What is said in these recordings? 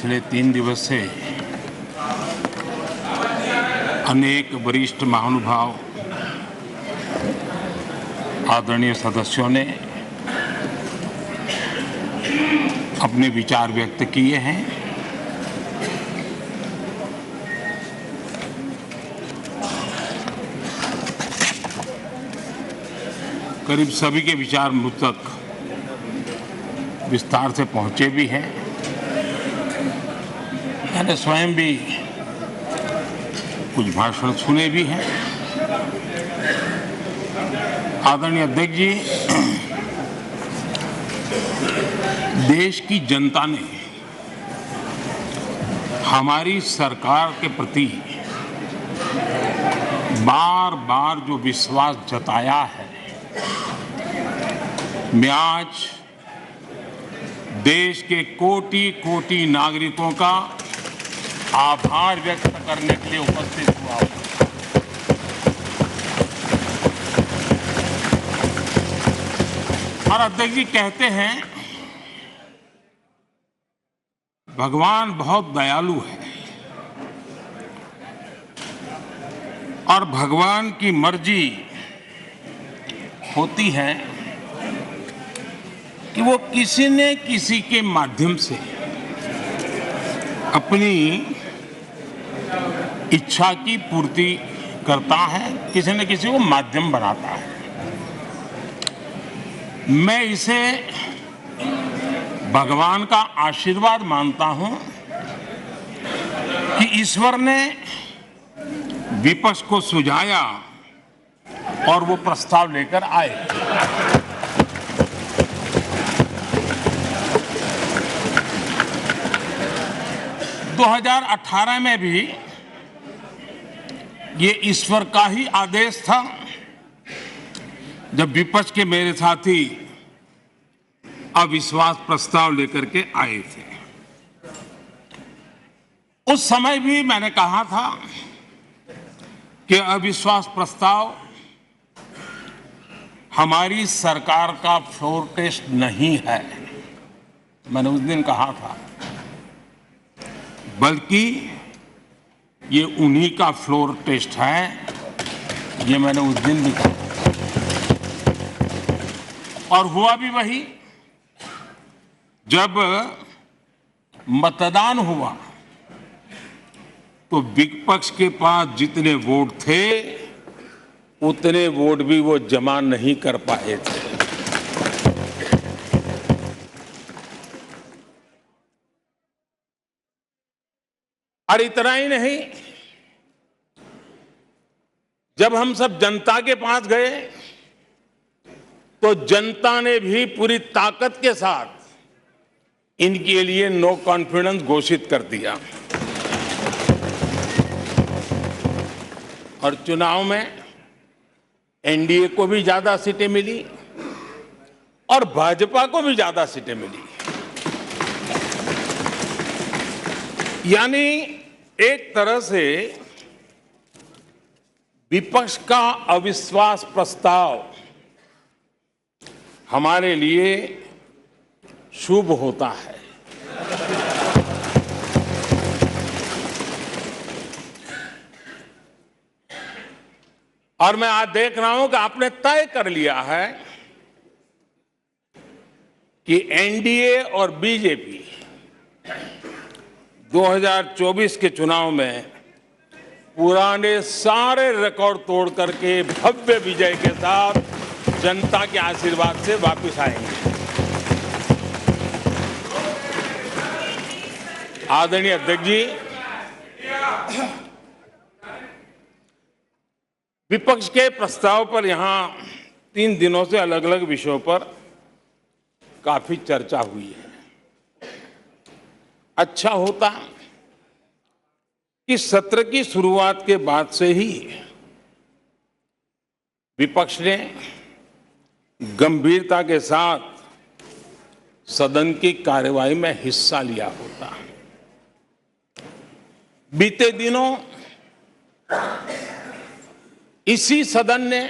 पिछले 3 दिवस से अनेक वरिष्ठ महानुभाव, आदरणीय सदस्यों ने अपने विचार व्यक्त किए हैं। करीब सभी के विचार मुझ तक विस्तार से पहुंचे भी हैं। मैंने स्वयं भी कुछ भाषण सुने भी हैं। आदरणीय अध्यक्ष जी, देश की जनता ने हमारी सरकार के प्रति बार बार जो विश्वास जताया है, मैं आज देश के कोटि कोटि नागरिकों का आभार व्यक्त करने के लिए उपस्थित हुआ हूं। और अध्यक्ष जी कहते हैं भगवान बहुत दयालु है और भगवान की मर्जी होती है कि वो किसी न किसी के माध्यम से अपनी इच्छा की पूर्ति करता है, किसी न किसी को माध्यम बनाता है। मैं इसे भगवान का आशीर्वाद मानता हूं कि ईश्वर ने विपक्ष को सुझाया और वो प्रस्ताव लेकर आए। दो 2018 में भी ये ईश्वर का ही आदेश था, जब विपक्ष के मेरे साथी अविश्वास प्रस्ताव लेकर के आए थे। उस समय भी मैंने कहा था कि अविश्वास प्रस्ताव हमारी सरकार का फ्लोर टेस्ट नहीं है। मैंने उस दिन कहा था, बल्कि ये उन्हीं का फ्लोर टेस्ट है। ये मैंने उस दिन भी कहा और हुआ भी वही। जब मतदान हुआ तो विपक्ष के पास जितने वोट थे उतने वोट भी वो जमा नहीं कर पाए थे। और इतना ही नहीं, जब हम सब जनता के पास गए तो जनता ने भी पूरी ताकत के साथ इनके लिए नो कॉन्फिडेंस घोषित कर दिया। और चुनाव में एनडीए को भी ज्यादा सीटें मिली और भाजपा को भी ज्यादा सीटें मिली। यानी एक तरह से विपक्ष का अविश्वास प्रस्ताव हमारे लिए शुभ होता है। और मैं आज देख रहा हूं कि आपने तय कर लिया है कि एनडीए और बीजेपी 2024 के चुनाव में पुराने सारे रिकॉर्ड तोड़ करके भव्य विजय के साथ जनता के आशीर्वाद से वापस आएंगे। आदरणीय अध्यक्ष जी, विपक्ष के प्रस्ताव पर यहां 3 दिनों से अलग अलग विषयों पर काफी चर्चा हुई है। अच्छा होता कि सत्र की शुरुआत के बाद से ही विपक्ष ने गंभीरता के साथ सदन की कार्यवाही में हिस्सा लिया होता। बीते दिनों इसी सदन ने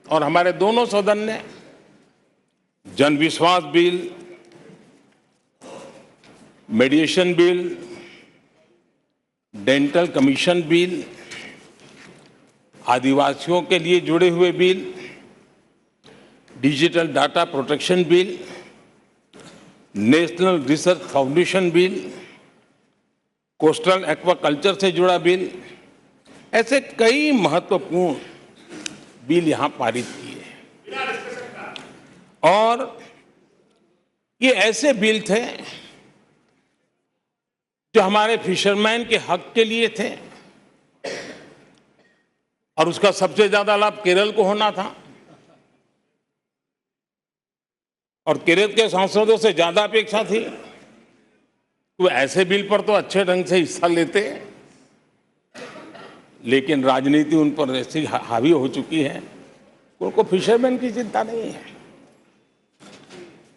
और हमारे दोनों सदन ने जनविश्वास bill, mediation bill, dental commission bill, आदिवासियों के लिए जुड़े हुए bill, digital data protection bill, national research foundation bill, coastal aquaculture से जुड़ा बिल, ऐसे कई महत्वपूर्ण बिल यहां पारित किए। और ये ऐसे बिल थे जो हमारे फिशरमैन के हक के लिए थे, और उसका सबसे ज्यादा लाभ केरल को होना था। और केरल के सांसदों से ज्यादा अपेक्षा थी वो ऐसे बिल पर तो अच्छे ढंग से हिस्सा लेते, लेकिन राजनीति उन पर ऐसी हावी हो चुकी है, उनको फिशरमैन की चिंता नहीं है।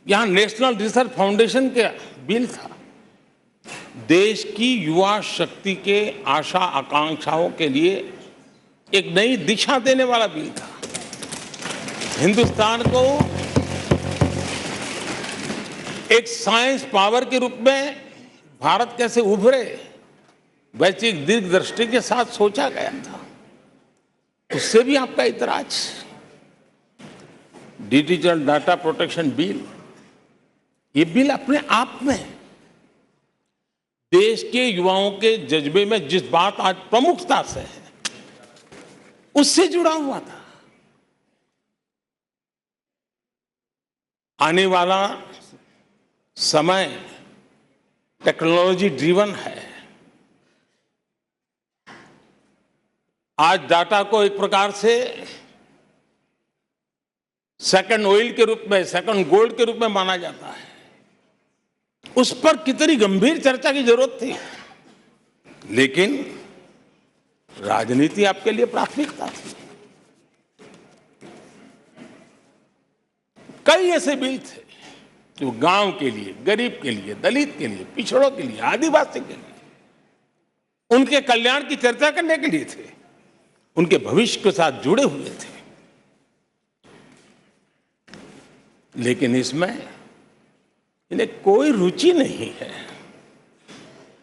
यहां नेशनल रिसर्च फाउंडेशन का बिल था, देश की युवा शक्ति के आशा आकांक्षाओं के लिए एक नई दिशा देने वाला बिल था। हिंदुस्तान को एक साइंस पावर के रूप में भारत कैसे उभरे, वैसी एक दीर्घदृष्टि के साथ सोचा गया था। उससे भी आपका इतराज। डिजिटल डाटा प्रोटेक्शन बिल, ये बिल अपने आप में देश के युवाओं के जज्बे में जिस बात आज प्रमुखता से है, उससे जुड़ा हुआ था। आने वाला समय टेक्नोलॉजी ड्रिवन है। आज डाटा को एक प्रकार से सेकंड ऑयल के रूप में, सेकंड गोल्ड के रूप में माना जाता है। उस पर कितनी गंभीर चर्चा की जरूरत थी, लेकिन राजनीति आपके लिए प्राथमिकता थी। कई ऐसे बिल थे जो गांव के लिए, गरीब के लिए, दलित के लिए, पिछड़ों के लिए, आदिवासी के लिए, उनके कल्याण की चर्चा करने के लिए थे, उनके भविष्य के साथ जुड़े हुए थे। लेकिन इसमें इन्हें कोई रुचि नहीं है।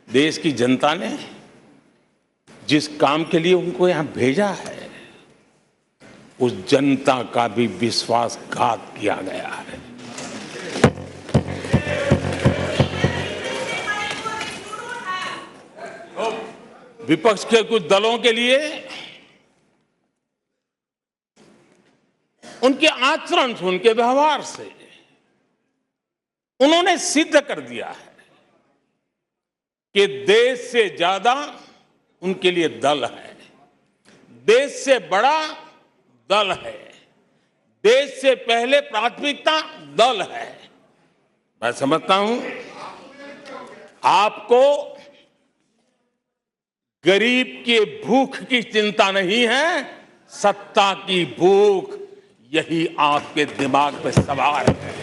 देश की जनता ने जिस काम के लिए उनको यहां भेजा है, उस जनता का भी विश्वासघात किया गया है। विपक्ष के कुछ दलों के लिए उनके आचरण से, उनके व्यवहार से उन्होंने सिद्ध कर दिया है कि देश से ज्यादा उनके लिए दल है, देश से बड़ा दल है, देश से पहले प्राथमिकता दल है। मैं समझता हूं आपको गरीब के भूख की चिंता नहीं है, सत्ता की भूख, यही आपके दिमाग पे सवार है।